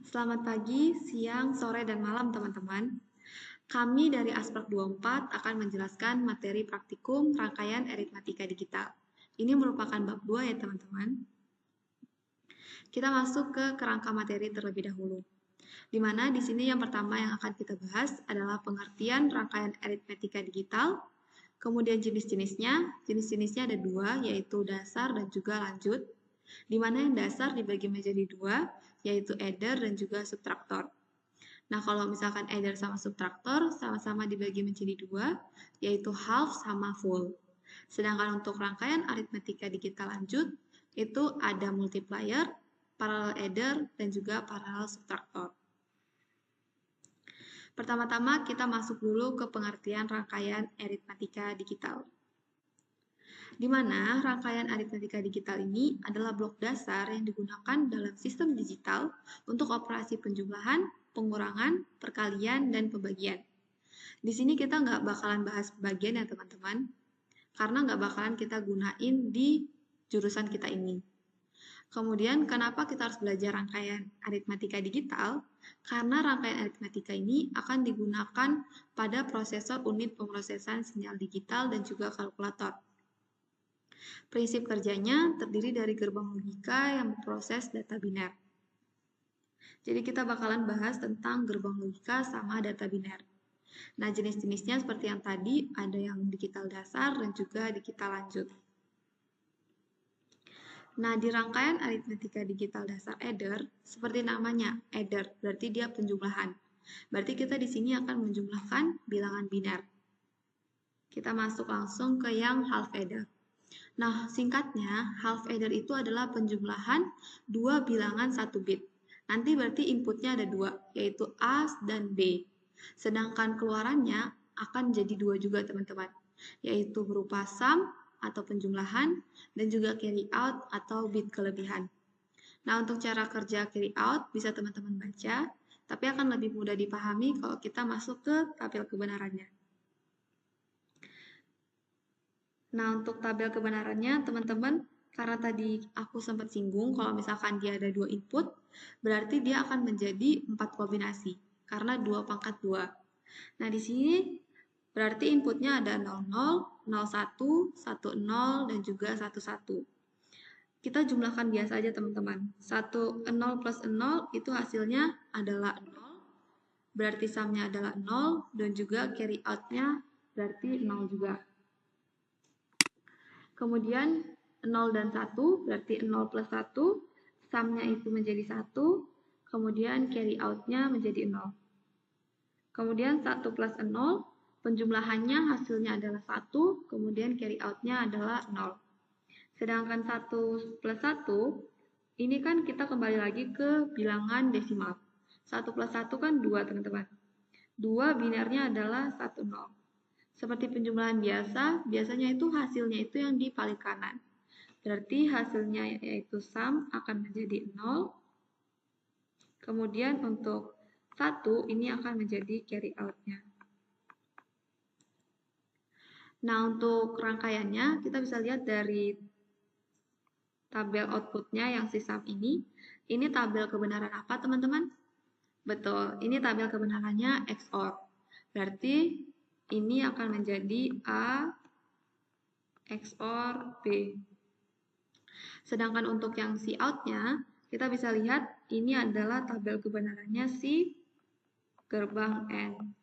Selamat pagi, siang, sore, dan malam teman-teman. Kami dari Asprag 24 akan menjelaskan materi praktikum rangkaian aritmatika digital. Ini merupakan bab 2 ya teman-teman. Kita masuk ke kerangka materi terlebih dahulu. Di mana di sini yang pertama yang akan kita bahas adalah pengertian rangkaian aritmatika digital, kemudian jenis-jenisnya. Jenis-jenisnya ada dua, yaitu dasar dan juga lanjut. Di mana yang dasar dibagi menjadi dua, yaitu adder dan juga subtraktor. Nah, kalau misalkan adder sama subtraktor sama-sama dibagi menjadi dua, yaitu half sama full. Sedangkan untuk rangkaian aritmatika digital lanjut, itu ada multiplier, parallel adder, dan juga parallel subtraktor. Pertama-tama kita masuk dulu ke pengertian rangkaian aritmatika digital. Di mana rangkaian aritmatika digital ini adalah blok dasar yang digunakan dalam sistem digital untuk operasi penjumlahan, pengurangan, perkalian, dan pembagian. Di sini kita nggak bakalan bahas pembagian ya teman-teman, karena nggak bakalan kita gunain di jurusan kita ini. Kemudian kenapa kita harus belajar rangkaian aritmatika digital? Karena rangkaian aritmatika ini akan digunakan pada prosesor unit pemrosesan sinyal digital dan juga kalkulator. Prinsip kerjanya terdiri dari gerbang logika yang memproses data biner. Jadi kita bakalan bahas tentang gerbang logika sama data biner. Nah, jenis-jenisnya seperti yang tadi, ada yang digital dasar dan juga digital lanjut. Nah, di rangkaian aritmatika digital dasar adder, seperti namanya, adder, berarti dia penjumlahan. Berarti kita di sini akan menjumlahkan bilangan biner. Kita masuk langsung ke yang half adder. Nah, singkatnya, half adder itu adalah penjumlahan dua bilangan 1 bit. Nanti berarti inputnya ada dua, yaitu A dan B. Sedangkan keluarannya akan jadi dua juga teman-teman, yaitu berupa sum atau penjumlahan dan juga carry out atau bit kelebihan. Nah, untuk cara kerja carry out bisa teman-teman baca, tapi akan lebih mudah dipahami kalau kita masuk ke tabel kebenarannya. Nah, untuk tabel kebenarannya teman-teman, karena tadi aku sempat singgung kalau misalkan dia ada dua input, berarti dia akan menjadi 4 kombinasi karena 2 pangkat 2. Nah, di sini berarti inputnya ada 00, 01, 10, dan juga 11. Kita jumlahkan biasa aja teman-teman. 10 plus 0 itu hasilnya adalah 0, berarti sumnya adalah 0, dan juga carry out-nya berarti 0 juga. Kemudian 0 dan 1, berarti 0 plus 1, sumnya itu menjadi 1, kemudian carry out-nya menjadi 0. Kemudian 1 plus 0, penjumlahannya hasilnya adalah 1, kemudian carry out-nya adalah 0. Sedangkan 1 plus 1, ini kan kita kembali lagi ke bilangan desimal. 1 plus 1 kan 2 teman-teman. 2 binernya adalah 1, 0. Seperti penjumlahan biasa, biasanya itu hasilnya itu yang di paling kanan. Berarti hasilnya yaitu sum akan menjadi 0. Kemudian untuk 1 ini akan menjadi carry out-nya. Nah, untuk rangkaiannya kita bisa lihat dari tabel outputnya yang si sum ini. Ini tabel kebenaran apa teman-teman? Betul, ini tabel kebenarannya XOR. Berarti ini akan menjadi A XOR B. Sedangkan untuk yang si out-nya, kita bisa lihat ini adalah tabel kebenarannya si gerbang N.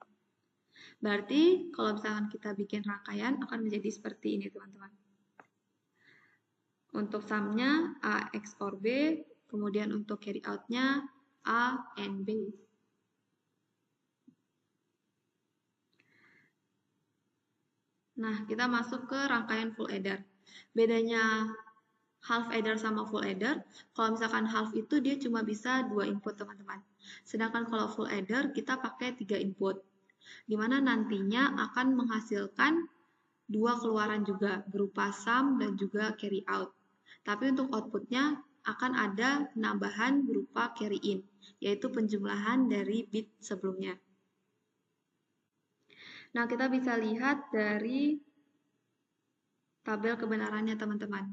Berarti kalau misalkan kita bikin rangkaian akan menjadi seperti ini teman-teman. Untuk sumnya A XOR B, kemudian untuk carry out-nya A and B. Nah, kita masuk ke rangkaian full adder. Bedanya half adder sama full adder, kalau misalkan half itu dia cuma bisa 2 input teman-teman. Sedangkan kalau full adder kita pakai 3 input. Dimana nantinya akan menghasilkan 2 keluaran juga berupa sum dan juga carry out. Tapi untuk outputnya akan ada penambahan berupa carry in, yaitu penjumlahan dari bit sebelumnya. Nah, kita bisa lihat dari tabel kebenarannya teman-teman.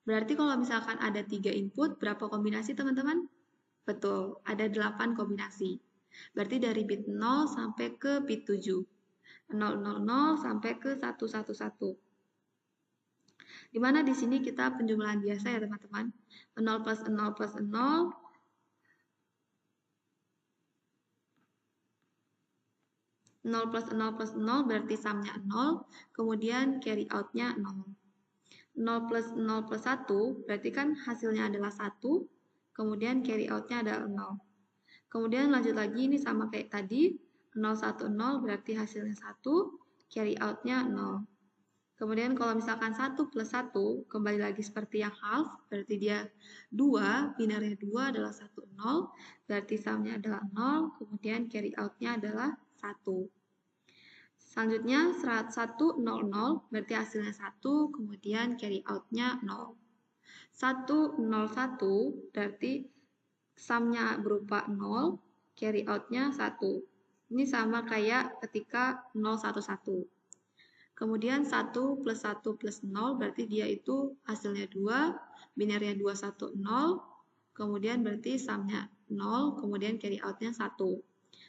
Berarti kalau misalkan ada 3 input, berapa kombinasi teman-teman? Betul, ada 8 kombinasi. Berarti dari bit 0 sampai ke bit 7. 000 sampai ke 111. Dimana di sini kita penjumlahan biasa ya teman-teman. 0 plus 0 plus 0. 0 plus 0 plus 0 berarti sumnya 0. Kemudian carry out-nya 0. 0 plus 0 plus 1 berarti kan hasilnya adalah 1. Kemudian carry out-nya adalah 0. Kemudian lanjut lagi ini sama kayak tadi. 0, 1, 0 berarti hasilnya 1. Carry out-nya 0. Kemudian kalau misalkan 1 plus 1, kembali lagi seperti yang half, berarti dia 2, binarnya 2 adalah 1, 0, berarti sumnya adalah 0, kemudian carry out-nya adalah 1. Selanjutnya 1, 0, 0, berarti hasilnya 1, kemudian carry out-nya 0. 1, 0, 1, berarti sumnya berupa 0, carry out-nya 1. Ini sama kayak ketika 0, 1, 1. Kemudian 1 plus 1 plus 0 berarti dia itu hasilnya 2, binarnya 2, 1, 0, kemudian berarti sumnya 0, kemudian carry out-nya 1.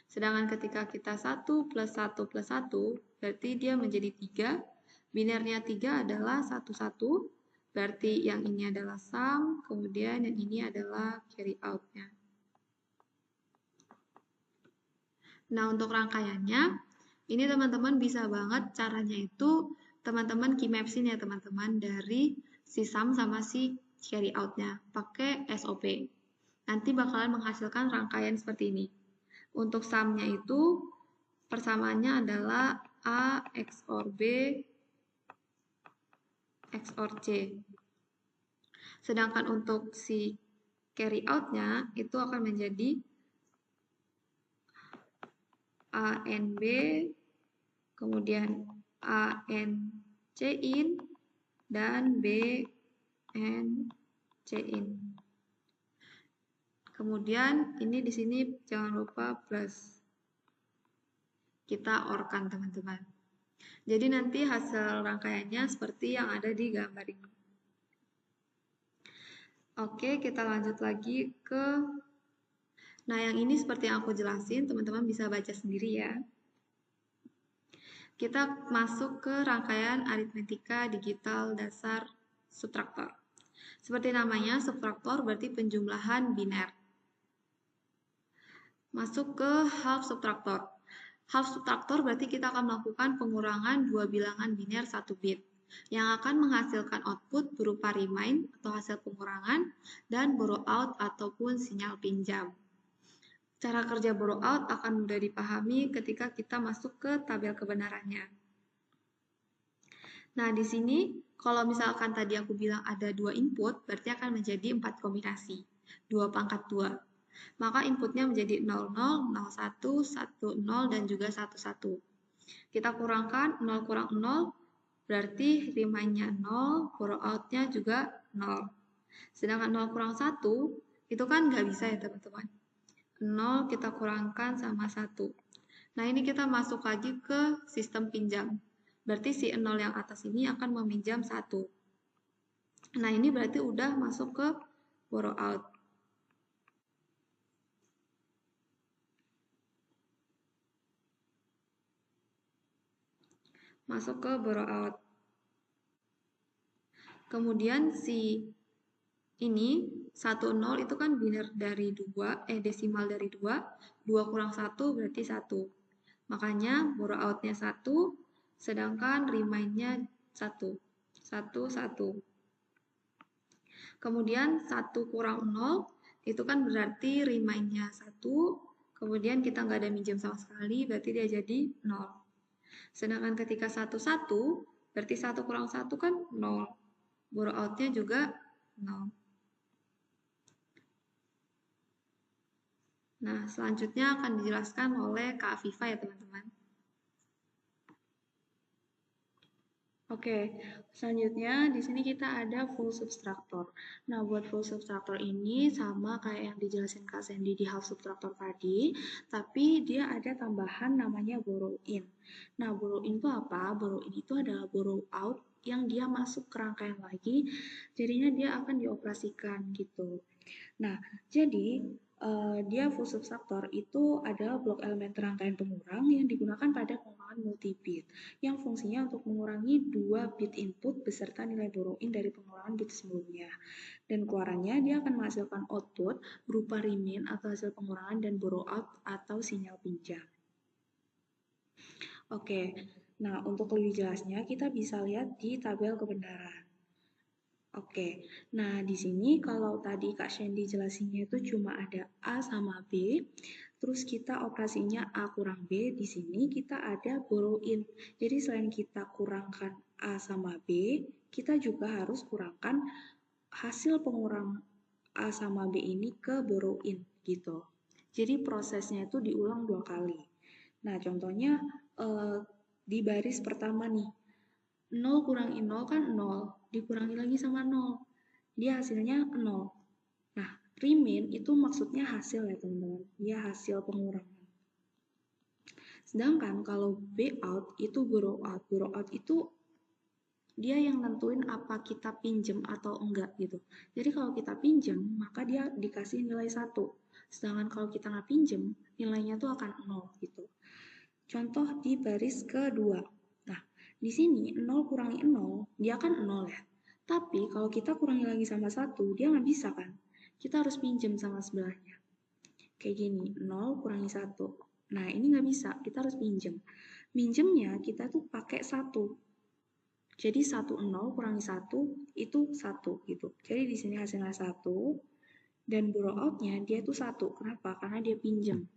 Sedangkan ketika kita 1 plus 1 plus 1 berarti dia menjadi 3, binarnya 3 adalah 1, 1, berarti yang ini adalah sum, kemudian yang ini adalah carry out-nya. Nah, untuk rangkaiannya, ini teman-teman bisa banget caranya itu teman-teman key mapsin ya teman-teman dari si sum sama si carry out-nya pakai SOP. Nanti bakalan menghasilkan rangkaian seperti ini. Untuk sum-nya itu persamaannya adalah A XOR B XOR C. Sedangkan untuk si carry out-nya itu akan menjadi A N B, kemudian A N C in, dan B N C in. Kemudian ini di sini jangan lupa plus. Kita OR-kan teman-teman. Jadi nanti hasil rangkaiannya seperti yang ada di gambar ini. Oke, kita lanjut lagi ke... Nah, yang ini seperti yang aku jelasin, teman-teman bisa baca sendiri ya. Kita masuk ke rangkaian aritmetika digital dasar subtraktor. Seperti namanya, subtraktor berarti penjumlahan biner. Masuk ke half subtraktor. Half subtraktor berarti kita akan melakukan pengurangan dua bilangan biner 1 bit yang akan menghasilkan output berupa remind atau hasil pengurangan dan borrow out ataupun sinyal pinjam. Cara kerja borrow out akan mudah dipahami ketika kita masuk ke tabel kebenarannya. Nah, di sini kalau misalkan tadi aku bilang ada 2 input, berarti akan menjadi 4 kombinasi. 2 pangkat 2. Maka inputnya menjadi 00, 01, 10, dan juga 11. Kita kurangkan 0 kurang 0, berarti remind-nya 0, borrow out-nya juga 0. Sedangkan 0 kurang 1, itu kan nggak bisa ya teman-teman. 0 kita kurangkan sama 1. Nah, ini kita masuk lagi ke sistem pinjam. Berarti si 0 yang atas ini akan meminjam 1. Nah, ini berarti udah masuk ke borrow out. Masuk ke borrow out. Kemudian si ini 10 itu kan biner dari 2, desimal dari 2, 2 kurang 1 berarti 1. Makanya borrow out-nya 1, sedangkan remind-nya 1. 1, 1. Kemudian 1 kurang 0, itu kan berarti remind-nya 1, kemudian kita nggak ada minjem sama sekali, berarti dia jadi 0. Sedangkan ketika 1, 1, berarti 1 kurang 1 kan 0. Borrow out-nya juga 0. Nah, selanjutnya akan dijelaskan oleh Kak Afifa ya teman-teman. Oke, selanjutnya di sini kita ada full subtraktor. Nah, buat full subtraktor ini sama kayak yang dijelasin Kak Sandy di half subtraktor tadi, tapi dia ada tambahan namanya borrow in. Nah, borrow in itu apa? Borrow in itu adalah borrow out yang dia masuk ke rangkaian lagi, jadinya dia akan dioperasikan gitu. Nah, jadi dia full subtraktor itu adalah blok elemen rangkaian pengurang yang digunakan pada pengurangan multibit, yang fungsinya untuk mengurangi 2 bit input beserta nilai borrow-in dari pengurangan bit sebelumnya. Dan keluarannya dia akan menghasilkan output berupa remain atau hasil pengurangan dan borrow out atau sinyal pinjam. Oke, nah untuk lebih jelasnya kita bisa lihat di tabel kebenaran. Oke, nah di sini kalau tadi Kak Shandy jelasinnya itu cuma ada A sama B, terus kita operasinya A kurang B, di sini kita ada borrow in. Jadi selain kita kurangkan A sama B, kita juga harus kurangkan hasil pengurang A sama B ini ke borrow in gitu. Jadi prosesnya itu diulang 2 kali. Nah contohnya di baris pertama nih, 0 kurangi 0 kan 0, dikurangi lagi sama 0, dia hasilnya 0. Nah, remain itu maksudnya hasil ya teman-teman, dia hasil pengurangan. Sedangkan kalau B out itu borrow out. Borrow out itu dia yang nentuin apa kita pinjem atau enggak gitu. Jadi kalau kita pinjem, maka dia dikasih nilai 1. Sedangkan kalau kita nggak pinjem, nilainya tuh akan 0 gitu. Contoh di baris kedua. Nah, di sini 0 kurangi 0, dia kan 0 ya. Tapi kalau kita kurangi lagi sama 1, dia nggak bisa kan. Kita harus pinjem sama sebelahnya. Kayak gini, 0 kurangi 1. Nah, ini nggak bisa, kita harus pinjem. Minjemnya kita tuh pakai 1. Jadi 10 kurangi 1 itu 1 gitu. Jadi di sini hasilnya 1 dan borrow out-nya dia itu 1. Kenapa? Karena dia pinjem.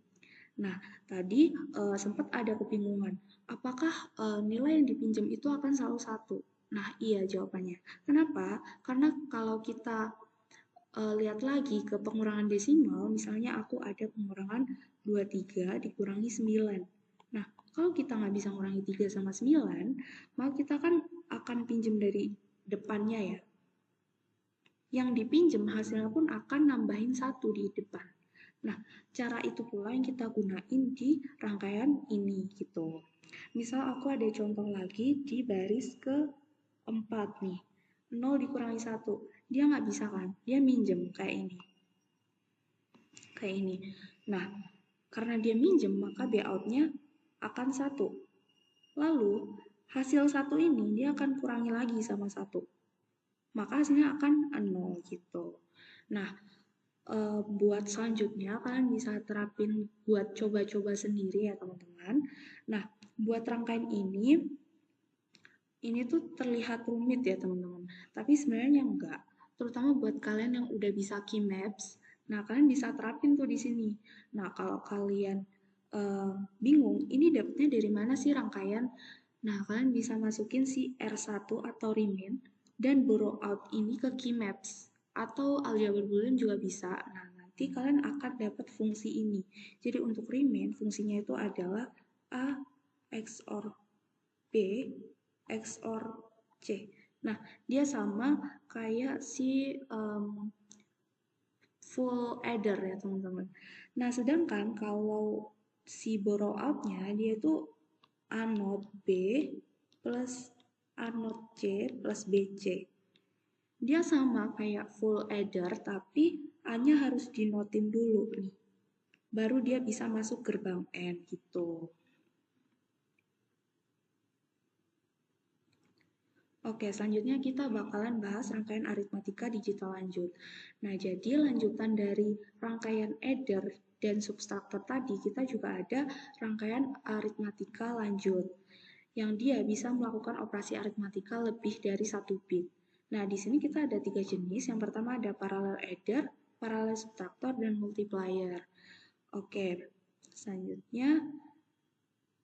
Nah, tadi sempat ada kebingungan. Apakah nilai yang dipinjam itu akan selalu 1? Nah, iya jawabannya. Kenapa? Karena kalau kita lihat lagi ke pengurangan desimal, misalnya aku ada pengurangan 23 dikurangi 9. Nah, kalau kita nggak bisa ngurangi 3 sama 9, maka kita kan akan pinjam dari depannya ya. Yang dipinjam hasilnya pun akan nambahin 1 di depan. Nah, cara itu pula yang kita gunain di rangkaian ini gitu. Misal aku ada contoh lagi di baris keempat nih. 0 dikurangi 1. Dia nggak bisa kan? Dia minjem kayak ini. Kayak ini. Nah, karena dia minjem, maka B out-nya akan 1. Lalu, hasil 1 ini dia akan kurangi lagi sama 1. Maka hasilnya akan 0 gitu. Nah, buat selanjutnya kalian bisa terapin buat coba-coba sendiri ya teman-teman. Nah, buat rangkaian ini tuh terlihat rumit ya teman-teman, tapi sebenarnya enggak. Terutama buat kalian yang udah bisa key maps, nah kalian bisa terapin tuh di sini. Nah, kalau kalian bingung, ini dapetnya dari mana sih rangkaian? Nah, kalian bisa masukin si R1 atau remain dan borrow out ini ke key maps atau aljabar boolean juga bisa. Nah, nanti kalian akan dapat fungsi ini. Jadi untuk remain fungsinya itu adalah A XOR B XOR C. Nah, dia sama kayak si full adder ya teman-teman. Nah, sedangkan kalau si borrow out-nya dia itu A not B plus A not C plus BC. Dia sama kayak full adder, tapi A-nya harus dinotin dulu nih. Baru dia bisa masuk gerbang N gitu. Oke, selanjutnya kita bakalan bahas rangkaian aritmatika digital lanjut. Nah, jadi lanjutan dari rangkaian adder dan subtraktor tadi, kita juga ada rangkaian aritmatika lanjut, yang dia bisa melakukan operasi aritmatika lebih dari 1 bit. Nah, di sini kita ada 3 jenis. Yang pertama ada parallel adder, parallel subtraktor, dan multiplier. Oke, selanjutnya,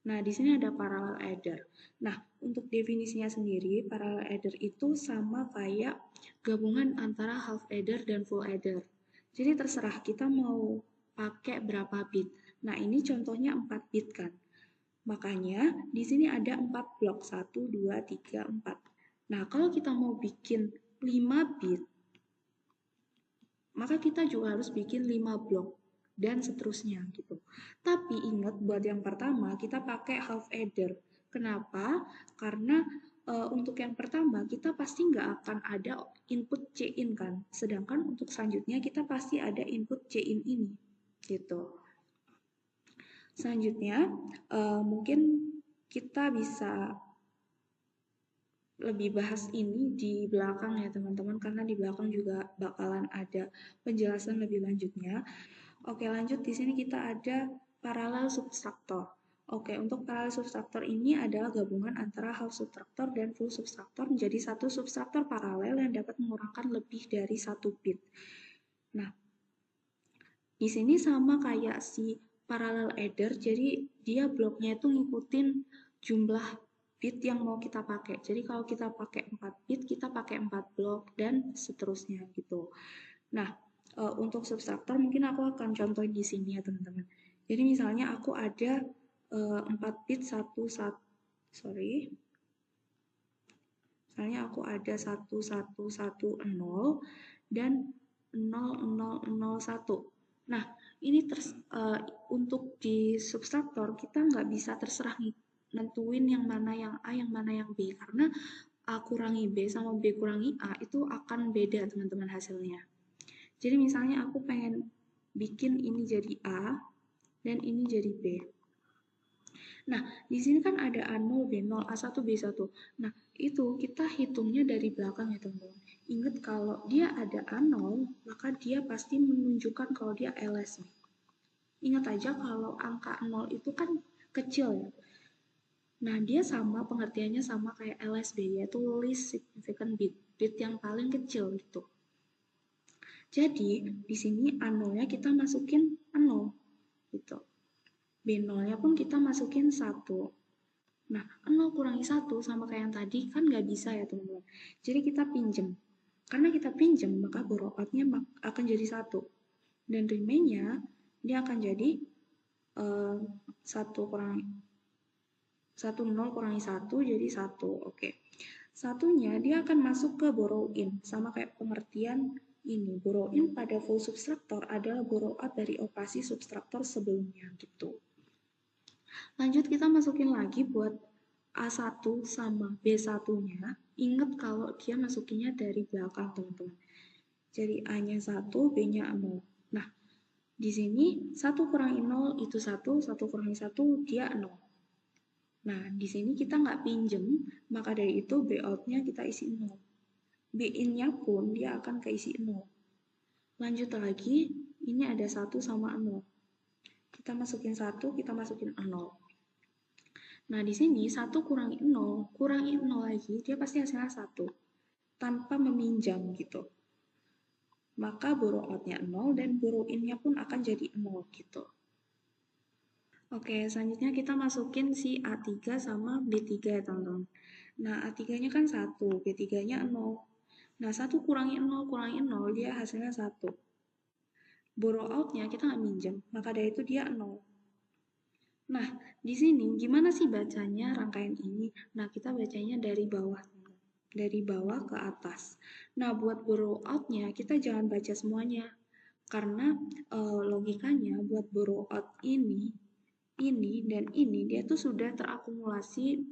nah di sini ada parallel adder. Nah, untuk definisinya sendiri, parallel adder itu sama kayak gabungan antara half adder dan full adder. Jadi terserah kita mau pakai berapa bit. Nah, ini contohnya 4 bit kan. Makanya di sini ada 4 blok, 1, 2, 3, 4. Nah, kalau kita mau bikin 5 bit, maka kita juga harus bikin 5 blok dan seterusnya gitu. Tapi ingat buat yang pertama kita pakai half adder. Kenapa? Karena untuk yang pertama kita pasti nggak akan ada input C-in kan. Sedangkan untuk selanjutnya kita pasti ada input C-in ini. gitu. Selanjutnya, mungkin kita bisa lebih bahas ini di belakang ya teman-teman, karena di belakang juga bakalan ada penjelasan lebih lanjutnya. Oke, lanjut. Di sini kita ada paralel substruktor. Oke, untuk paralel substruktor ini adalah gabungan antara half substruktor dan full substruktor menjadi satu substruktor paralel yang dapat mengurangkan lebih dari satu bit. Nah, di sini sama kayak si parallel adder, jadi dia bloknya itu ngikutin jumlah bit yang mau kita pakai. Jadi kalau kita pakai 4 bit, kita pakai 4 blok dan seterusnya gitu. Nah, untuk substruktor mungkin aku akan contohin di sini ya teman-teman. Jadi misalnya aku ada 4 bit 11 sorry. Misalnya aku ada 1110 dan 0001. Nah, ini untuk di substruktor kita nggak bisa terserah nentuin yang mana yang A, yang mana yang B, karena A kurangi B sama B kurangi A itu akan beda teman-teman hasilnya. Jadi misalnya aku pengen bikin ini jadi A dan ini jadi B. Nah, di sini kan ada A0, B0, A1, B1. Nah, itu kita hitungnya dari belakang ya teman-teman. Ingat kalau dia ada A0, maka dia pasti menunjukkan kalau dia LS. Ingat aja kalau angka 0 itu kan kecil ya. Nah, dia sama, pengertiannya sama kayak LSB, yaitu least significant bit, bit yang paling kecil gitu. Jadi, di sini A0-nya kita masukin 0 gitu. B0-nya pun kita masukin 1. Nah, 0 kurangi 1 sama kayak yang tadi kan nggak bisa ya teman-teman. Jadi kita pinjem. Karena kita pinjem, maka borrow out-nya akan jadi 1. Dan remain-nya dia akan jadi 1 kurangi 1, 0 kurangi 1 jadi 1. Oke. Satunya dia akan masuk ke borrow in. Sama kayak pengertian ini. Borrow in pada full substruktor adalah borrow out dari operasi substruktor sebelumnya gitu. Lanjut kita masukin lagi buat A1 sama B1-nya. Ingat kalau dia masukinnya dari belakang teman-teman. Jadi A-nya 1, B-nya 0. Nah, di sini 1 kurangi 0 itu 1, 1 kurangi 1 dia 0. Nah, di sini kita nggak pinjem, maka dari itu B out-nya kita isi 0. B in-nya pun dia akan keisi 0. Lanjut lagi, ini ada 1 sama 0. Kita masukin 1, kita masukin 0. Nah, di sini 1 kurangi 0 lagi, dia pasti hasilnya 1. Tanpa meminjam gitu. Maka borrow out-nya 0 dan borrow in-nya pun akan jadi 0 gitu. Oke, selanjutnya kita masukin si A3 sama B3 ya teman-teman. Nah, A3-nya kan 1, B3-nya 0. Nah, 1 kurangi 0 dia hasilnya 1. Borrow out-nya kita nggak minjem, maka dari itu dia 0. Nah, di sini gimana sih bacanya rangkaian ini? Nah, kita bacanya dari bawah. Dari bawah ke atas. Nah, buat borrow out-nya kita jangan baca semuanya. Karena logikanya buat borrow out ini, dan ini, dia tuh sudah terakumulasi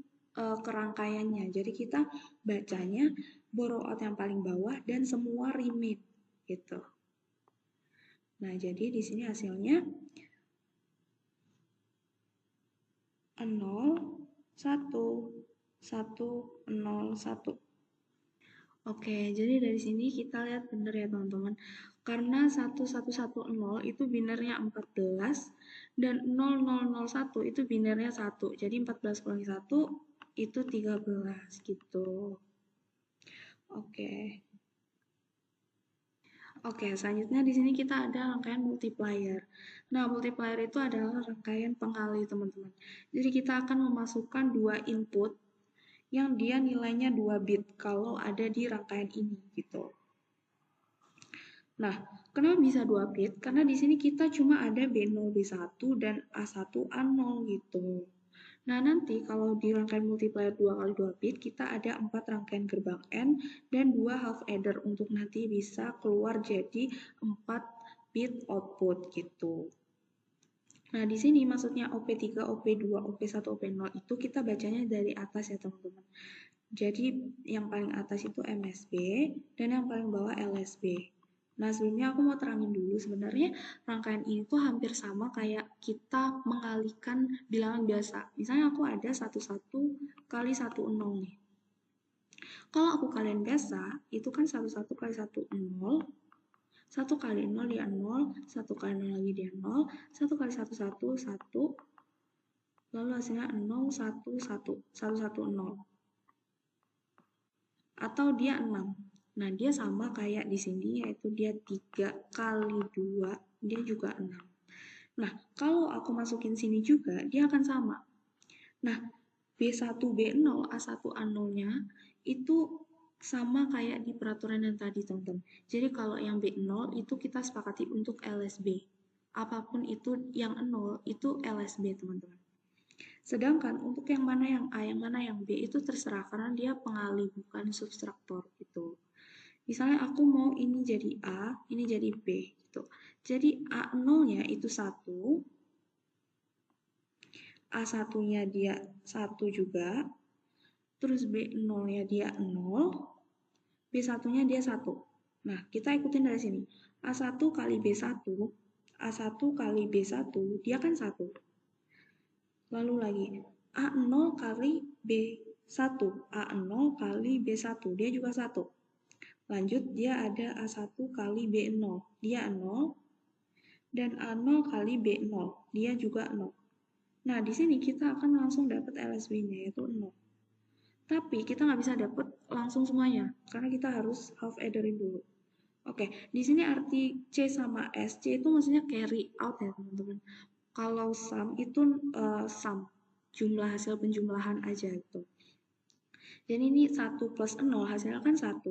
kerangkaiannya. Jadi kita bacanya borrow out yang paling bawah dan semua remain gitu. Nah, jadi di sini hasilnya 0, 1, 1, 0, 1. Oke, jadi dari sini kita lihat benar ya teman-teman. Karena 1110 itu binernya 14 dan 0001 itu binernya 1. Jadi 14 kurangi 1 itu 13 gitu. Oke. Oke, selanjutnya di sini kita ada rangkaian multiplier. Nah, multiplier itu adalah rangkaian pengali, teman-teman. Jadi kita akan memasukkan dua input yang dia nilainya 2 bit kalau ada di rangkaian ini gitu. Nah, kenapa bisa 2 bit? Karena di sini kita cuma ada B0, B1 dan A1, A0 gitu. Nah, nanti kalau di rangkaian multiplier 2 kali 2 bit, kita ada 4 rangkaian gerbang N dan 2 half adder untuk nanti bisa keluar jadi 4 bit output gitu. Nah, di sini maksudnya OP3, OP2, OP1, OP0 itu kita bacanya dari atas ya teman-teman. Jadi yang paling atas itu MSB dan yang paling bawah LSB. Nah, sebelumnya aku mau terangin dulu, sebenarnya rangkaian ini tuh hampir sama kayak kita mengalihkan bilangan biasa. Misalnya aku ada 11 kali 10 nih. Kalau aku kalian biasa, itu kan 11 kali 1, 0. 1 kali 0 dia 0, 1 kali 0 lagi dia 0, 1 kali 1, 1, 1, lalu hasilnya 0, 1, 1, 1, 1, 0. Atau dia 6. Nah, dia sama kayak di sini, yaitu dia 3 kali 2, dia juga 6. Nah, kalau aku masukin sini juga, dia akan sama. Nah, B1, B0, A1, A0-nya itu sama kayak di peraturan yang tadi, teman-teman. Jadi kalau yang B0 itu kita sepakati untuk LSB. Apapun itu yang 0 itu LSB, teman-teman. Sedangkan untuk yang mana yang A, yang mana yang B itu terserah karena dia pengalih bukan subtraktor gitu. Misalnya aku mau ini jadi A, ini jadi B gitu. Jadi A0-nya itu 1, A1-nya dia 1 juga, terus B0-nya dia 0, B1-nya dia 1. Nah, kita ikutin dari sini. A1 kali B1, A1 kali B1, dia kan 1. Lalu lagi, A0 kali B1, A0 kali B1, dia juga 1. Lanjut, dia ada A1 kali B0, dia 0. Dan A0 kali B0, dia juga 0. Nah, di sini kita akan langsung dapat LSB-nya, yaitu 0. Tapi kita nggak bisa dapat langsung semuanya, karena kita harus half adderin dulu. Oke, di sini arti C sama S, C itu maksudnya carry out ya teman-teman. Kalau sum itu sum, jumlah hasil penjumlahan aja itu. Dan ini 1 plus 0 hasilnya kan 1,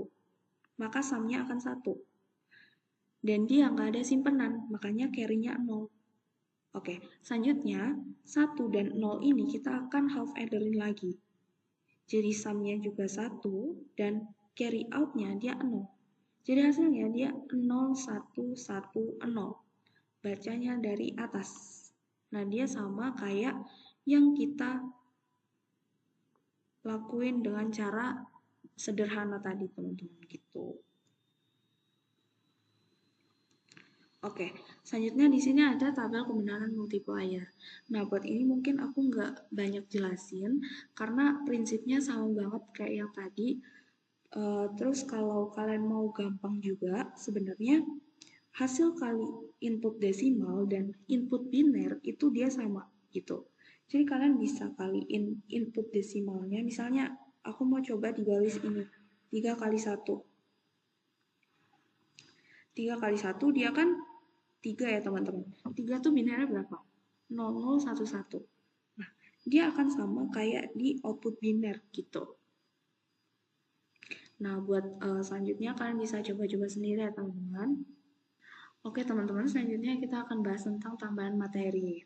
maka sumnya akan 1. Dan dia nggak ada simpenan, makanya carry-nya 0. Oke, selanjutnya 1 dan 0 ini kita akan half adderin lagi. Jadi sumnya juga 1 dan carry out-nya dia 0. Jadi hasilnya dia 0, 1, 1, 0. Bacanya dari atas. Nah, dia sama kayak yang kita lakuin dengan cara sederhana tadi, teman-teman, gitu. Oke, selanjutnya di sini ada tabel kebenaran multiplier. Nah, buat ini mungkin aku nggak banyak jelasin, karena prinsipnya sama banget kayak yang tadi. Terus kalau kalian mau gampang juga, sebenarnya hasil kali input desimal dan input biner itu dia sama gitu. Jadi kalian bisa kaliin input desimalnya, misalnya aku mau coba di garis ini, 3 kali 1. 3 kali 1 dia kan 3 ya teman-teman. 3 tuh binernya berapa? 0011. Nah, dia akan sama kayak di output biner gitu. Nah, buat selanjutnya kalian bisa coba-coba sendiri ya teman-teman. Oke teman-teman, selanjutnya kita akan bahas tentang tambahan materi.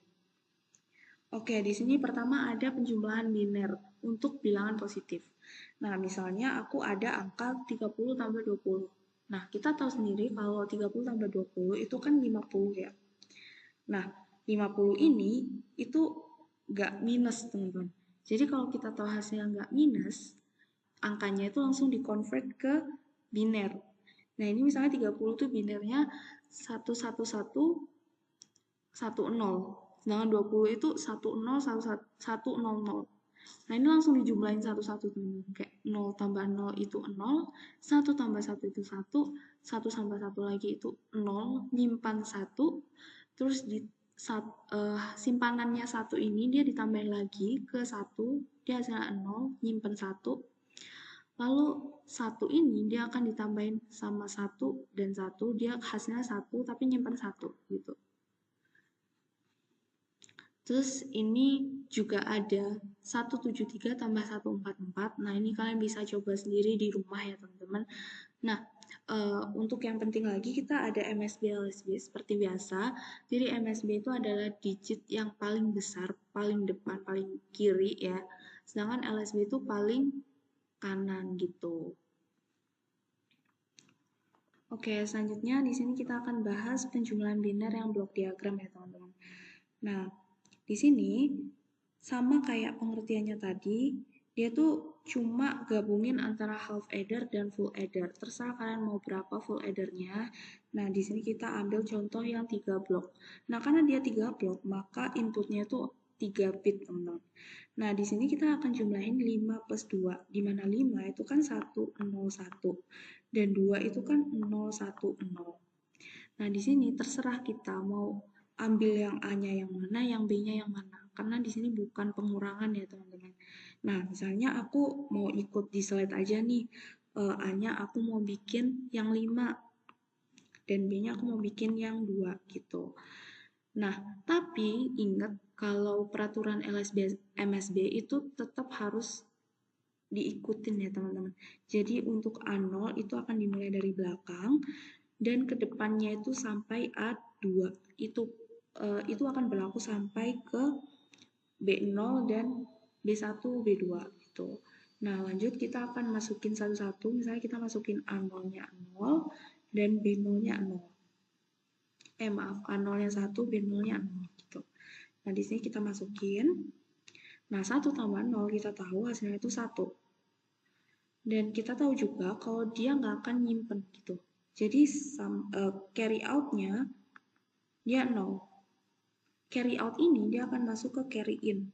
Oke, di sini pertama ada penjumlahan biner untuk bilangan positif. Nah, misalnya aku ada angka 30 tambah 20. Nah, kita tahu sendiri kalau 30 tambah 20 itu kan 50 ya. Nah, 50 ini itu nggak minus teman-teman. Jadi kalau kita tahu hasilnya nggak minus, angkanya itu langsung dikonvert ke biner. Nah, ini misalnya 30 tuh binernya 111 10. Sedangkan 20 itu 10 100. Nah, ini langsung dijumlahin satu-satu teman-teman. Kayak 0 tambah 0 itu 0, 1 tambah 1 itu 1, 1 tambah 1 lagi itu 0, nyimpan 1, terus di simpanannya 1 ini dia ditambahin lagi ke 1, dia hasilnya 0, nyimpan 1. Lalu 1 ini dia akan ditambahin sama 1 dan 1, dia hasilnya 1 tapi nyimpan 1 gitu. Terus ini juga ada 173 tambah 144. Nah, ini kalian bisa coba sendiri di rumah ya, teman-teman. Nah, untuk yang penting lagi kita ada MSB LSB seperti biasa. Jadi MSB itu adalah digit yang paling besar, paling depan, paling kiri ya. Sedangkan LSB itu paling kanan gitu. Oke, selanjutnya di sini kita akan bahas penjumlahan biner yang blok diagram ya, teman-teman. Nah, di sini sama kayak pengertiannya tadi, Dia tuh cuma gabungin antara half adder dan full adder. Terserah kalian mau berapa full addernya. Nah, di sini kita ambil contoh yang 3 blok. Nah, karena dia 3 blok, maka inputnya itu 3 bit, teman-teman. Nah, di sini kita akan jumlahin 5 plus 2, di mana 5 itu kan 101, dan 2 itu kan 010. Nah, di sini terserah kita mau ambil yang A-nya yang mana, yang B-nya yang mana. Karena di sini bukan pengurangan ya, teman-teman. Nah, misalnya aku mau ikut di slide aja nih. A-nya aku mau bikin yang 5, dan B-nya aku mau bikin yang 2 gitu. Nah, tapi ingat kalau peraturan MSB itu tetap harus diikutin ya, teman-teman. Jadi untuk A0 itu akan dimulai dari belakang, dan kedepannya itu sampai A2. Itu akan berlaku sampai ke B0 dan B1, B2 gitu. Nah, lanjut kita akan masukin satu-satu. Misalnya kita masukin A0-nya 0 dan B0-nya 0. Maaf, A0-nya 1, B0-nya 0 gitu. Nah, di sini kita masukin. Nah, 1 tambah 0 kita tahu hasilnya itu 1. Dan kita tahu juga kalau dia nggak akan nyimpen gitu. Jadi carry out-nya dia 0. Carry out ini dia akan masuk ke carry in.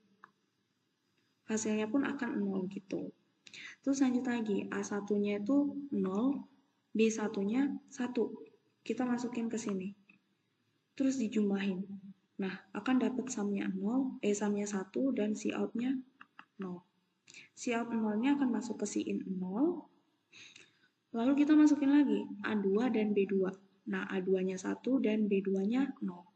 Hasilnya pun akan 0 gitu. Terus lanjut lagi, A1-nya itu 0, B1-nya 1. Kita masukin ke sini. Terus dijumlahin. Nah, akan dapat sumnya 0, sumnya 1 dan si out-nya 0. Si out 0-nya akan masuk ke si in 0. Lalu kita masukin lagi A2 dan B2. Nah, A2-nya 1 dan B2-nya 0.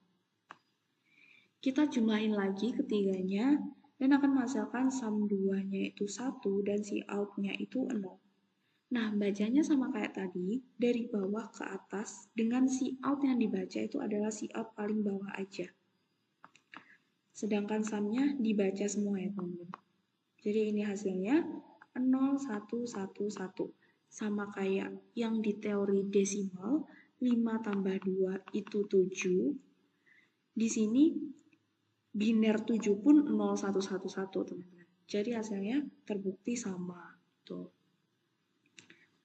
Kita jumlahin lagi ketiganya dan akan menghasilkan sum 2-nya itu 1 dan si out-nya itu 0. Nah, bacanya sama kayak tadi, dari bawah ke atas dengan si out yang dibaca itu adalah si out paling bawah aja. Sedangkan sumnya dibaca semua ya, teman-teman. Jadi ini hasilnya 0, 1, 1, 1. Sama kayak yang di teori desimal, 5 tambah 2 itu 7. Di sini biner 7 pun 0, 1, 1, 1, teman-teman. Jadi hasilnya terbukti sama. Tuh.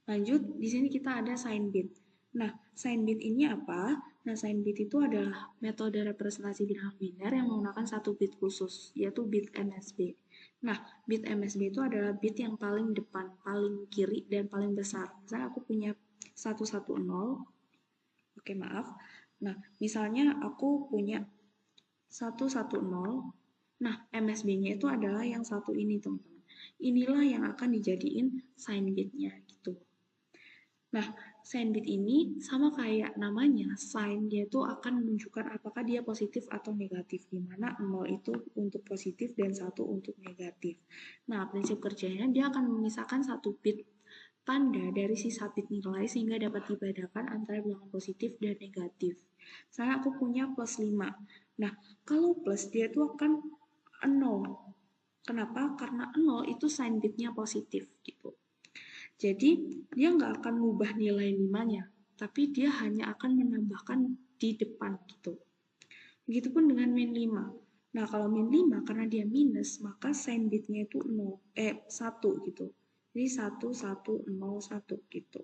Lanjut, di sini kita ada sign bit. Nah, sign bit ini apa? Nah, sign bit itu adalah metode representasi bilangan biner yang menggunakan satu bit khusus, yaitu bit MSB. Nah, bit MSB itu adalah bit yang paling depan, paling kiri, dan paling besar. Misalnya aku punya 110, oke maaf. Nah, misalnya aku punya 110, nah MSB-nya itu adalah yang satu ini, teman-teman. Inilah yang akan dijadiin sign bit-nya gitu. Nah, sign bit ini sama kayak namanya, sign dia itu akan menunjukkan apakah dia positif atau negatif, di mana 0 itu untuk positif dan 1 untuk negatif. Nah, prinsip kerjanya dia akan memisahkan satu bit tanda dari sisa bit nilai sehingga dapat dibedakan antara bilangan positif dan negatif. Misalnya aku punya plus 5. Nah, kalau plus dia itu akan 0. Kenapa? Karena 0 itu sign bitnya positif gitu. Jadi dia nggak akan mengubah nilai 5-nya, tapi dia hanya akan menambahkan di depan gitu. Begitupun dengan min 5. Nah, kalau min 5 karena dia minus, maka sign bitnya itu 1 gitu. Jadi 1, 1, 0, 1 gitu.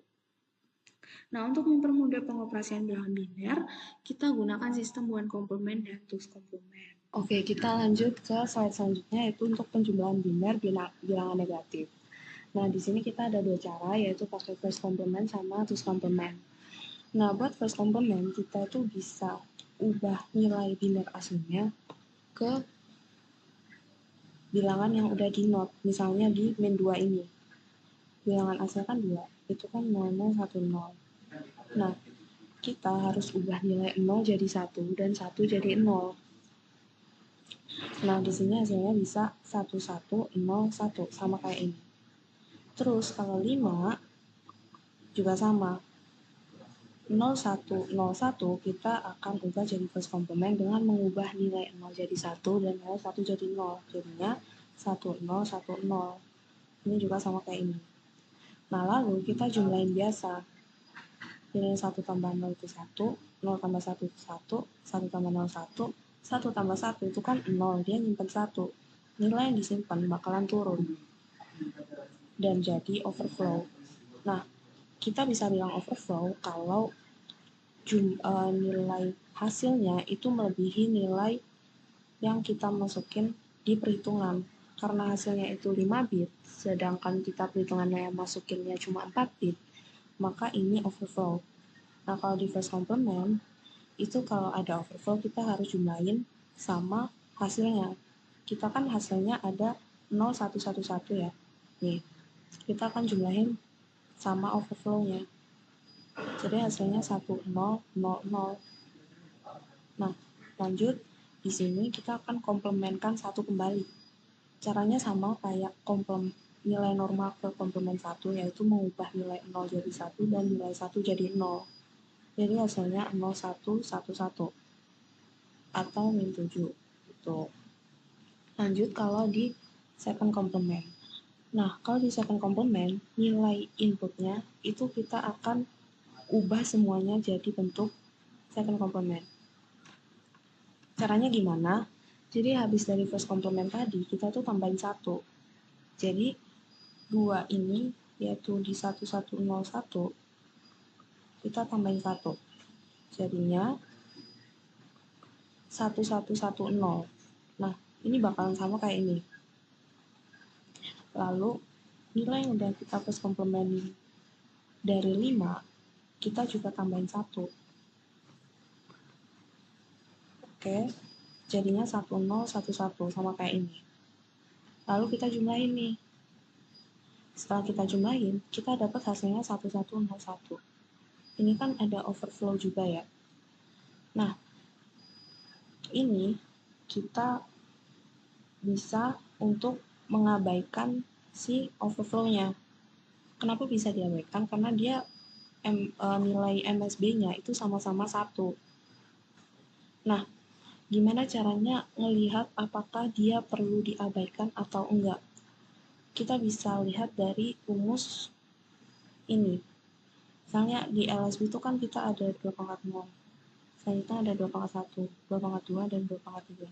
Nah, untuk mempermudah pengoperasian bilangan biner, kita gunakan sistem one complement dan two's complement. Oke, kita lanjut ke slide selanjutnya, yaitu untuk penjumlahan biner bilangan negatif. Nah, di sini kita ada dua cara, yaitu pakai first complement sama two's complement. Nah, buat first complement, kita itu bisa ubah nilai biner aslinya ke bilangan yang udah di note. Misalnya di min 2 ini. Bilangan aslinya kan 2, itu kan 0010. Nah, kita harus ubah nilai 0 jadi 1 dan 1 jadi 0. Nah, di sini hasilnya bisa 1101 sama kayak ini. Terus kalau 5 juga sama. 0101 kita akan ubah jadi first complement dengan mengubah nilai 0 jadi 1 dan nilai 1 jadi 0. Jadinya 1010. Ini juga sama kayak ini. Nah, lalu kita jumlahin biasa. Nilai 1 tambah 0 itu 1, 0 tambah 1 itu 1, 1 tambah 0 1, 1 tambah 1 itu kan 0, dia nyimpen 1. Nilai yang disimpan bakalan turun. dan jadi overflow. Nah, kita bisa bilang overflow kalau nilai hasilnya itu melebihi nilai yang kita masukin di perhitungan. Karena hasilnya itu 5 bit, sedangkan kita perhitungannya yang masukinnya cuma 4 bit, maka ini overflow. Nah, kalau di first complement, itu kalau ada overflow kita harus jumlahin sama hasilnya. Kita kan hasilnya ada 0, 1, 1, 1 ya. Nih, kita akan jumlahin sama overflow-nya. Jadi hasilnya 1, 0, 0, 0. Nah, lanjut. Di sini kita akan komplementkan 1 kembali. Caranya sama kayak nilai normal ke komplement 1, yaitu mengubah nilai 0 jadi 1 dan nilai 1 jadi 0. Jadi hasilnya 0, 1, 1, 1. Atau min 7. Gitu. Lanjut kalau di second complement. Nah, kalau di second complement, nilai inputnya itu kita akan ubah semuanya jadi bentuk second complement. Caranya gimana? Jadi habis dari first complement tadi, kita tuh tambahin 1. Jadi 2 ini, yaitu di 1101, kita tambahin 1. Jadinya 1110. Nah, ini bakalan sama kayak ini. Lalu, nilai yang udah kita first complement dari 5, kita juga tambahin 1. Oke, jadinya 1011 sama kayak ini. Lalu kita jumlahin nih. Setelah kita jumlahin, kita dapat hasilnya 1101. Ini kan ada overflow juga ya. Nah, ini kita bisa untuk mengabaikan si overflow-nya. Kenapa bisa diabaikan? Karena dia nilai MSB-nya itu sama-sama 1. Nah, gimana caranya ngelihat apakah dia perlu diabaikan atau enggak? Kita bisa lihat dari rumus ini. Misalnya di LSB itu kan kita ada 2/0. Selanjutnya ada 2/1, 2/2, dan 2/3.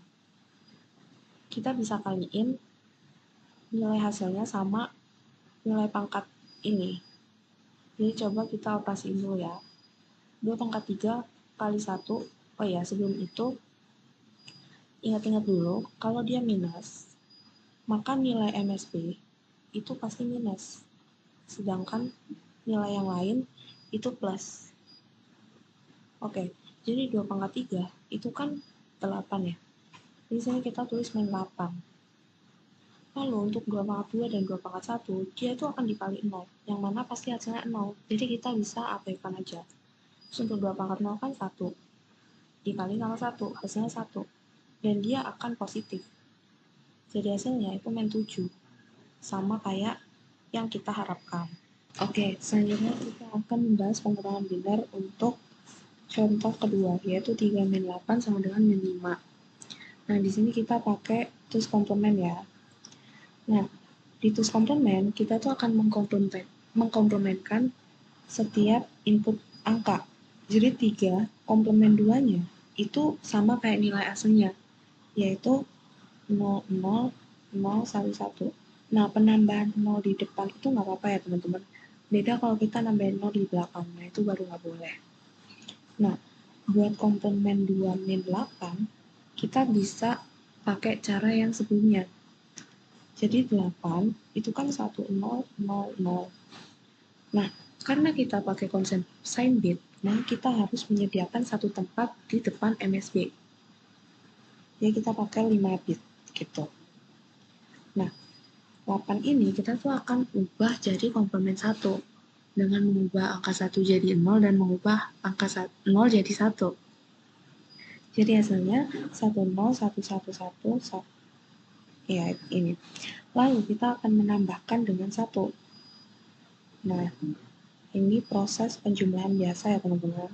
Kita bisa kaliin nilai hasilnya sama nilai pangkat ini. Jadi coba kita operasiin dulu ya. 2/3 kali 1. Oh ya, sebelum itu ingat-ingat dulu, kalau dia minus, maka nilai MSB itu pasti minus. Sedangkan nilai yang lain itu plus. Oke, jadi 2/3 itu kan 8 ya. Di sini kita tulis min 8. Lalu untuk 2/2 dan 2/1, dia itu akan dikali 0, yang mana pasti hasilnya 0. Jadi kita bisa abaikan aja. Terus untuk 2/0 kan 1. Dikali sama 1, hasilnya 1. Dan dia akan positif. Jadi hasilnya itu min 7. Sama kayak yang kita harapkan. Oke, selanjutnya kita akan membahas pengurangan biner untuk contoh kedua, yaitu 3 min 8 sama dengan min 5. Nah, di sini kita pakai tus komplement ya. Nah, di tus komplement, kita tuh akan mengkomplementkan setiap input angka. Jadi 3 komplement 2-nya itu sama kayak nilai aslinya, yaitu 0, 0, 0, 1, 1. Nah, penambahan 0 di depan itu nggak apa-apa ya teman-teman. Beda kalau kita nambahin 0 di belakangnya, itu baru nggak boleh. Nah, buat komplement 2 min 8, kita bisa pakai cara yang sebelumnya. Jadi 8 itu kan 1, 0, 0, 0. Nah, karena kita pakai konsep sign bit, maka kita harus menyediakan satu tempat di depan MSB. Jadi kita pakai 5 bit gitu. Nah, 8 ini kita tuh akan ubah jadi komplement 1 dengan mengubah angka 1 jadi 0 dan mengubah angka 0 jadi 1. Jadi hasilnya 1, 0, 1, 1, 1, ya ini. Lalu kita akan menambahkan dengan 1. Nah, ini proses penjumlahan biasa ya teman-teman.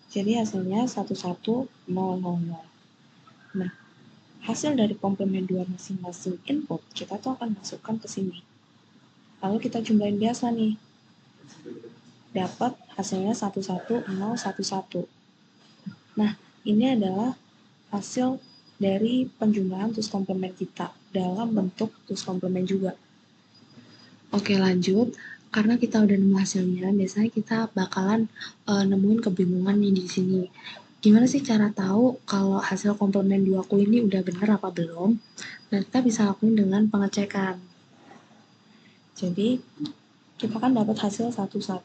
Jadi hasilnya 1, 1, 0, 0, 0. Nah, hasil dari komplement 2 masing-masing input kita tuh akan masukkan ke sini. Lalu kita jumlahin biasa nih. Dapat hasilnya 1, 1, 0, 1, 1. Nah, ini adalah hasil dari penjumlahan tus komplement kita. dalam bentuk terus komplement juga. Oke, lanjut. Karena kita udah nemu hasilnya, biasanya kita bakalan nemuin kebingungan nih di sini. Gimana sih cara tahu kalau hasil komplement 2 ku ini udah bener apa belum? Nah, kita bisa lakuin dengan pengecekan. Jadi, kita kan dapat hasil 1-1.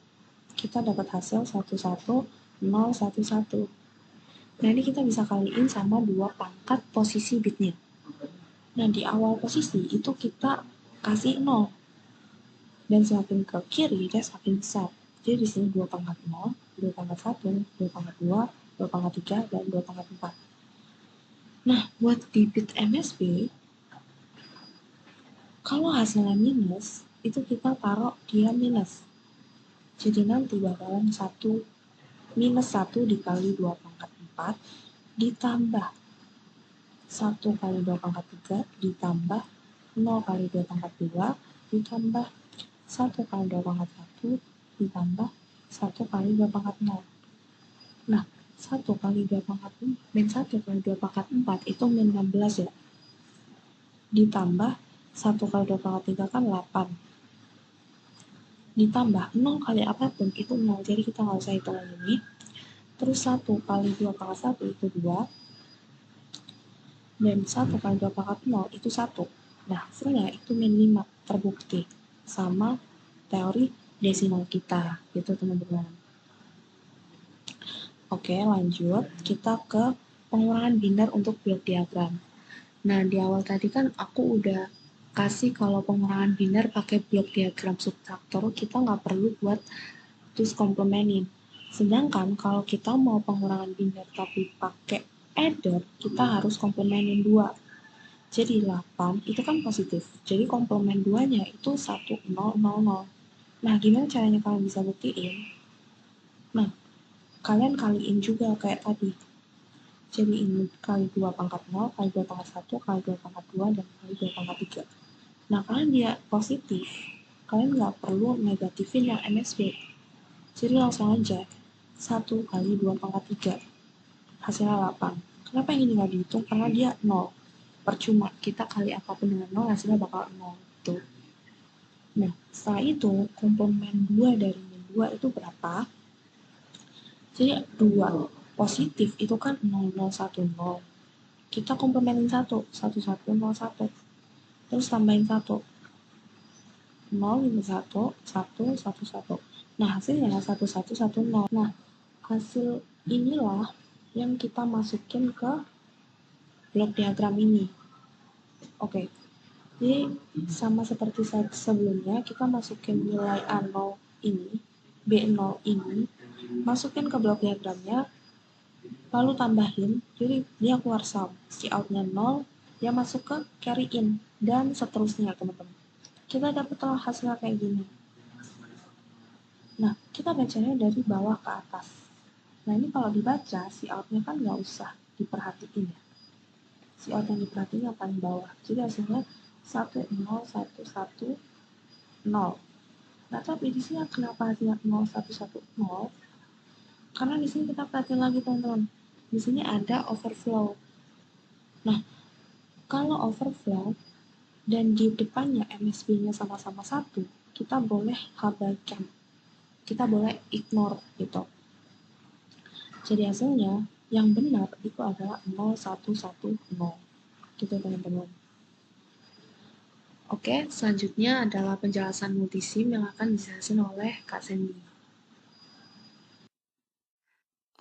Kita dapat hasil 1-1, 0, 1-1. Nah, ini kita bisa kaliin sama 2 pangkat posisi bitnya. Nah, di awal posisi itu kita kasih 0. Dan semakin ke kiri, dia semakin besar. Jadi di sini 2 pangkat 0, 2 pangkat 1, 2 pangkat 2, 2 pangkat 3, dan 2 pangkat 4. Nah, buat di bit MSB, kalau hasilnya minus, itu kita taruh dia minus. Jadi nanti bakalan minus 1 dikali 2 pangkat 4 ditambah 1 kali 2 pangkat 3 ditambah 0 kali 2 pangkat 2 ditambah 1 kali 2 pangkat 1 ditambah 1 kali 2 pangkat 0. Nah, 1 kali 2 pangkat 4 itu min 16 ya. Ditambah 1 kali 2 pangkat 3 kan 8. Ditambah 0 kali apapun itu 0, jadi kita nggak usah hitung ini. Terus 1 kali 2 pangkat 1 itu 2. Dan 1 kali 2 pangkat 0 itu 1. Nah, hasilnya itu min 5, terbukti. Sama teori desimal kita, gitu teman-teman. Oke, lanjut. Kita ke pengurangan binar untuk blok diagram. Nah, di awal tadi kan aku udah kasih kalau pengurangan binar pakai blok diagram subtraktor, kita nggak perlu buat terus komplemenin. Sedangkan kalau kita mau pengurangan binar tapi pakai adder, kita harus komplemenin 2. Jadi 8 itu kan positif. Jadi komplement 2-nya itu 1, 0, 0, 0. Nah, gimana caranya kalian bisa buktiin? Nah, kalian kaliin juga kayak tadi. Jadi ini kali 2 pangkat 0, kali 2 pangkat 1, kali 2 pangkat 2, dan kali 2 pangkat 3. Nah, kalian dia positif, kalian nggak perlu negatifin yang MSB. Jadi langsung aja 1 kali 2 pangkat 3, hasilnya 8. Kenapa yang ini nggak dihitung? Karena dia 0. Percuma, kita kali apapun dengan 0, hasilnya bakal 0. Tuh. Nah, setelah itu, komplement 2 dari min 2 itu berapa? Jadi 2 positif itu kan 0, 0, 1, 0. Kita komplementin 1, 1, 1, 0, 1. Terus tambahin 1. 0, 5, 1, 1, 1, 1. Nah, hasilnya 1, 1, 1, 0. Nah, hasil inilah yang kita masukin ke blok diagram ini. Oke, jadi sama seperti sebelumnya, kita masukin nilai A0 ini, B0 ini, masukin ke blok diagramnya, lalu tambahin, jadi dia keluar sum. Si outnya 0, dia masuk ke carry in, dan seterusnya teman-teman. Kita dapatlah hasilnya kayak gini. Nah, kita bacanya dari bawah ke atas. Nah, ini kalau dibaca, si outnya kan nggak usah diperhatiin ya. Si out yang diperhatiin yang paling bawah. Jadi hasilnya 1, 0, 1, 1, 0. Nah, tapi di sini kenapa hasilnya 0, 1, 1, 0? Karena di sini kita perhatiin lagi teman-teman. Di sini ada overflow. Nah, kalau overflow dan di depannya MSB-nya sama-sama 1, kita boleh abaikan. Kita boleh ignore gitu. Jadi hasilnya yang benar itu adalah 0, 1, 1, 0. Gitu teman-teman. Oke, selanjutnya adalah penjelasan multisim yang akan dijelasin oleh Kak Sandy.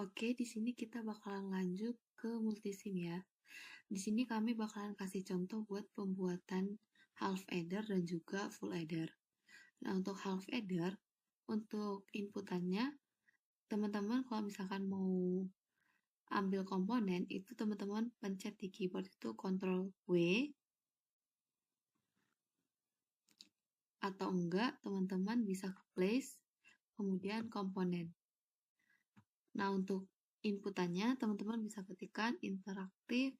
Oke, di sini kita bakalan lanjut ke multisim ya. Di sini kami bakalan kasih contoh buat pembuatan half adder dan juga full adder. Nah, untuk half adder, untuk inputannya, teman-teman kalau misalkan mau ambil komponen, itu teman-teman pencet di keyboard itu Ctrl W, atau enggak, teman-teman bisa ke place, kemudian komponen. Nah, untuk inputannya, teman-teman bisa ketikkan interaktif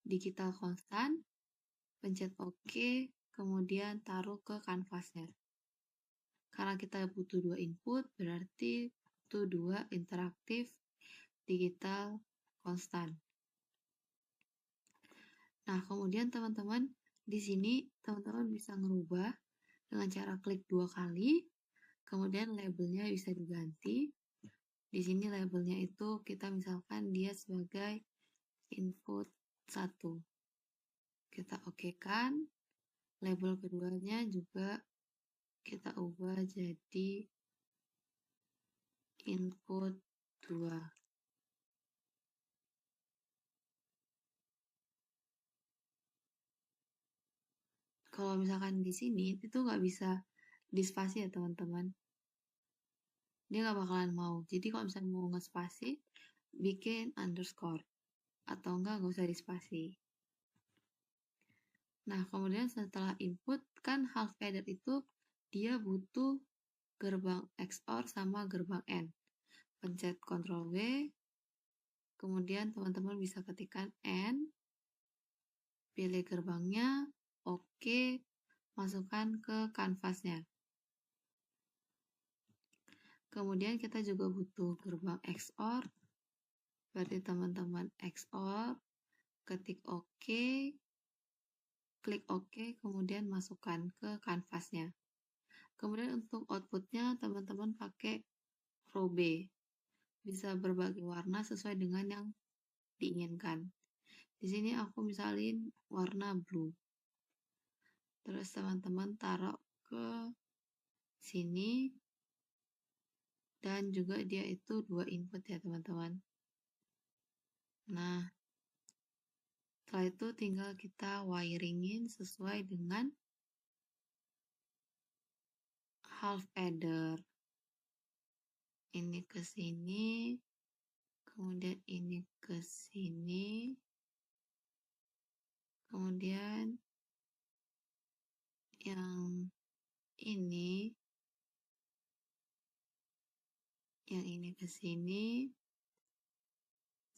digital constant, pencet OK, kemudian taruh ke kanvasnya. Karena kita butuh 2 input, berarti butuh 2 interaktif digital constant. Nah, kemudian teman-teman Di sini teman-teman bisa ngerubah dengan cara klik 2 kali, kemudian labelnya bisa diganti. Di sini labelnya itu kita misalkan dia sebagai input 1. Kita okekan, label keduanya juga kita ubah jadi input 2. Kalau misalkan di sini itu nggak bisa dispasi ya teman-teman. Dia nggak bakalan mau. Jadi kalau misalnya mau nge-spasi, bikin underscore. Atau nggak usah dispasi. Nah, kemudian setelah input, kan half adder itu dia butuh gerbang XOR sama gerbang AND. Pencet Ctrl W, kemudian teman-teman bisa ketikkan AND, pilih gerbangnya, oke, masukkan ke kanvasnya. Kemudian kita juga butuh gerbang XOR, berarti teman-teman XOR, ketik oke, klik oke, kemudian masukkan ke kanvasnya. Kemudian untuk outputnya teman-teman pakai row B, bisa berbagi warna sesuai dengan yang diinginkan. Di sini aku misalin warna blue. Terus teman-teman taruh ke sini, dan juga dia itu 2 input ya teman-teman. Nah, setelah itu tinggal kita wiringin sesuai dengan half adder. Ini ke sini, kemudian ini ke sini, kemudian yang ini ke sini,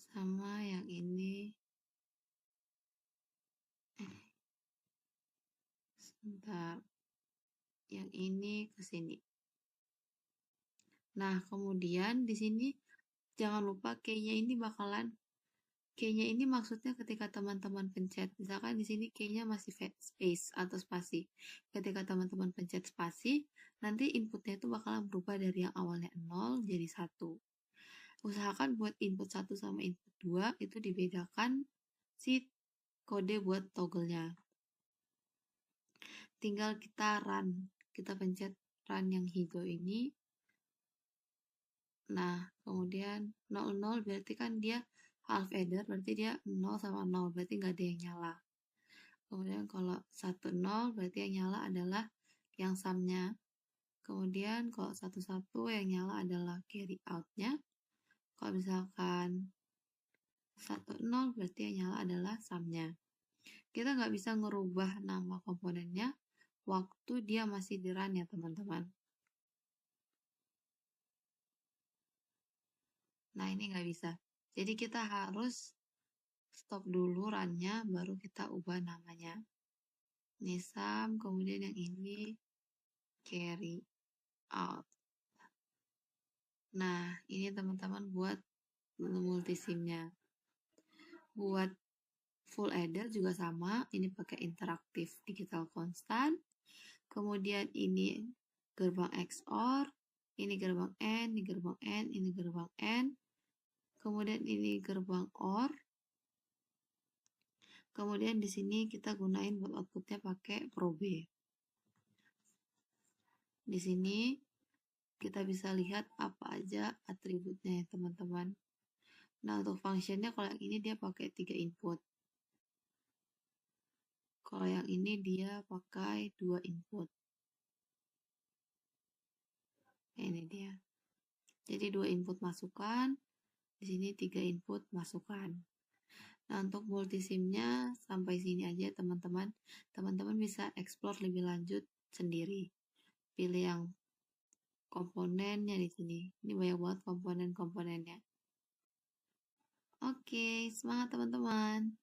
sama yang ini, sebentar, yang ini ke sini. Nah, kemudian di sini jangan lupa key-nya ini maksudnya ketika teman-teman pencet, misalkan di sini key-nya masih space atau spasi. Ketika teman-teman pencet spasi, nanti inputnya itu bakalan berubah dari yang awalnya 0 jadi 1. Usahakan buat input 1 sama input 2 itu dibedakan si kode buat toggle-nya. Tinggal kita run, kita pencet run yang hijau ini. Nah, kemudian 00 berarti kan dia half adder, berarti dia 0 sama 0, berarti nggak ada yang nyala. Kemudian kalau 10 berarti yang nyala adalah yang sum-nya. Kemudian kalau 11 yang nyala adalah carry out-nya. Kalau misalkan 10 berarti yang nyala adalah sum-nya. Kita nggak bisa ngerubah nama komponennya waktu dia masih di run ya teman-teman. Nah, ini nggak bisa. Jadi kita harus stop dulu run-nya, baru kita ubah namanya. Ini sum, kemudian yang ini carry out. Nah, ini teman-teman buat multisimnya. Buat full adder juga sama, ini pakai interaktif digital constant. Kemudian ini gerbang XOR, ini gerbang AND, ini gerbang AND, ini gerbang AND. Kemudian ini gerbang OR. Kemudian di sini kita gunain buat outputnya pakai probe. Di sini kita bisa lihat apa aja atributnya ya teman-teman. Nah, untuk functionnya kalau yang ini dia pakai 3 input. Kalau yang ini dia pakai 2 input. Ini dia. Jadi 2 input masukan, di sini 3 input masukan. Nah, untuk multisimnya sampai sini aja teman-teman. Teman-teman bisa explore lebih lanjut sendiri. Pilih yang komponennya di sini. Ini banyak banget komponen-komponennya. Oke, semangat teman-teman.